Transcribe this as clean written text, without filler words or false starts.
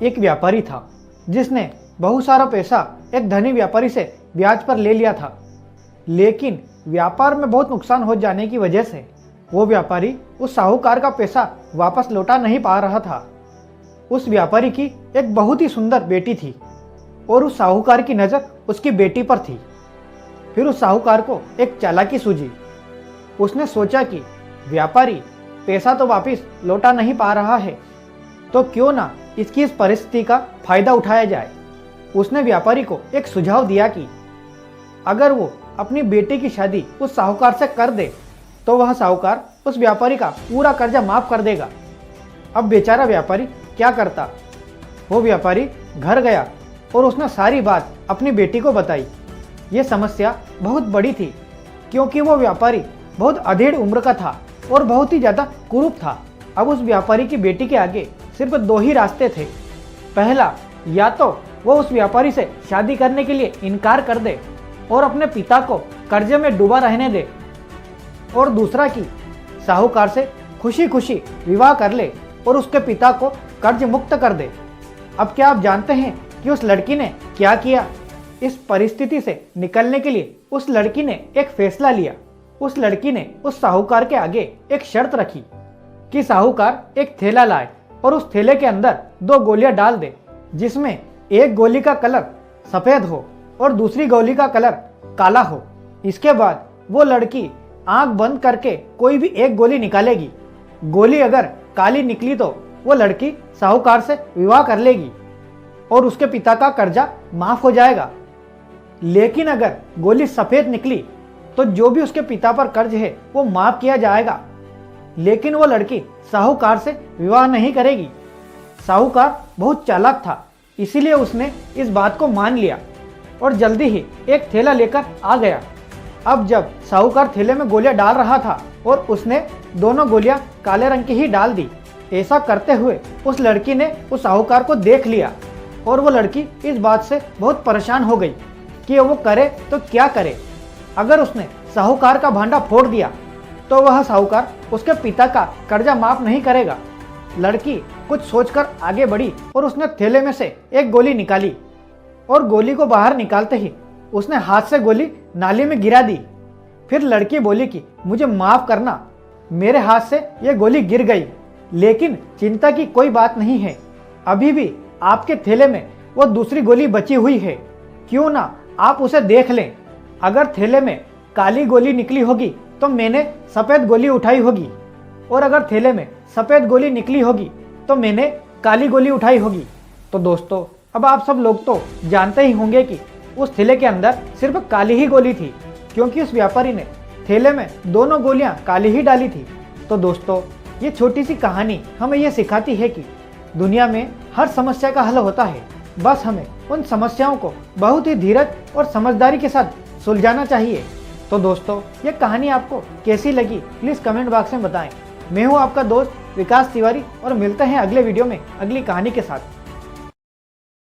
एक व्यापारी था जिसने बहुत सारा पैसा एक धनी व्यापारी से ब्याज पर ले लिया था, लेकिन व्यापार में बहुत नुकसान हो जाने की वजह से वो व्यापारी उस साहूकार का पैसा वापस लौटा नहीं पा रहा था। उस व्यापारी की एक बहुत ही सुंदर बेटी थी और उस साहूकार की नज़र उसकी बेटी पर थी। फिर उस साहूकार को एक चालाकी सूझी। उसने सोचा कि व्यापारी पैसा तो वापस लौटा नहीं पा रहा है, तो क्यों ना इसकी इस परिस्थिति का फायदा उठाया जाए। उसने व्यापारी को एक सुझाव दिया कि अगर वो अपनी बेटी की शादी उस साहूकार से कर दे तो वह साहूकार उस व्यापारी का पूरा कर्जा माफ कर देगा। अब बेचारा व्यापारी क्या करता। वो व्यापारी घर गया और उसने सारी बात अपनी बेटी को बताई। ये समस्या बहुत बड़ी थी क्योंकि वो व्यापारी बहुत अधेड़ उम्र का था और बहुत ही ज़्यादा कुरूप था। अब उस व्यापारी की बेटी के आगे सिर्फ दो ही रास्ते थे। पहला, या तो वो उस व्यापारी से शादी करने के लिए इनकार कर दे और अपने पिता को कर्जे में डूबा रहने दे, और दूसरा कि साहूकार से खुशी खुशी विवाह कर ले और उसके पिता को कर्ज मुक्त कर दे। अब क्या आप जानते हैं कि उस लड़की ने क्या किया? इस परिस्थिति से निकलने के लिए उस लड़की ने एक फैसला लिया। उस लड़की ने उस साहूकार के आगे एक शर्त रखी कि साहूकार एक थैला लाए और उस थैले के अंदर 2 गोलियां डाल दे, जिसमें एक गोली का कलर सफ़ेद हो और दूसरी गोली का कलर काला हो। इसके बाद वो लड़की आंख बंद करके कोई भी एक गोली निकालेगी। गोली अगर काली निकली तो वो लड़की साहूकार से विवाह कर लेगी और उसके पिता का कर्जा माफ हो जाएगा। लेकिन अगर गोली सफ़ेद निकली तो जो भी उसके पिता पर कर्ज है वो माफ किया जाएगा, लेकिन वो लड़की साहूकार से विवाह नहीं करेगी। साहूकार बहुत चालाक था, इसीलिए उसने इस बात को मान लिया और जल्दी ही एक थैला लेकर आ गया। अब जब साहूकार थैले में गोलियां डाल रहा था और उसने दोनों गोलियां काले रंग की ही डाल दी। ऐसा करते हुए उस लड़की ने उस साहूकार को देख लिया और वो लड़की इस बात से बहुत परेशान हो गई कि वो करे तो क्या करे। अगर उसने साहूकार का भांडा फोड़ दिया तो वह साहूकार उसके पिता का कर्जा माफ नहीं करेगा। लड़की कुछ सोचकर आगे बढ़ी और उसने थैले में से एक गोली निकाली और गोली को बाहर निकालते ही उसने हाथ से गोली नाली में गिरा दी। फिर लड़की बोली कि मुझे माफ करना, मेरे हाथ से ये गोली गिर गई, लेकिन चिंता की कोई बात नहीं है, अभी भी आपके थैले में वो दूसरी गोली बची हुई है, क्यों ना आप उसे देख लें। अगर थैले में काली गोली निकली होगी तो मैंने सफ़ेद गोली उठाई होगी, और अगर थैले में सफ़ेद गोली निकली होगी तो मैंने काली गोली उठाई होगी। तो दोस्तों, अब आप सब लोग तो जानते ही होंगे कि उस थैले के अंदर सिर्फ काली ही गोली थी, क्योंकि उस व्यापारी ने थैले में दोनों गोलियां काली ही डाली थी। तो दोस्तों, ये छोटी सी कहानी हमें ये सिखाती है कि दुनिया में हर समस्या का हल होता है, बस हमें उन समस्याओं को बहुत ही धीरज और समझदारी के साथ सुलझाना चाहिए। तो दोस्तों, ये कहानी आपको कैसी लगी प्लीज़ कमेंट बॉक्स में बताएं। मैं हूँ आपका दोस्त विकास तिवारी और मिलते हैं अगले वीडियो में अगली कहानी के साथ।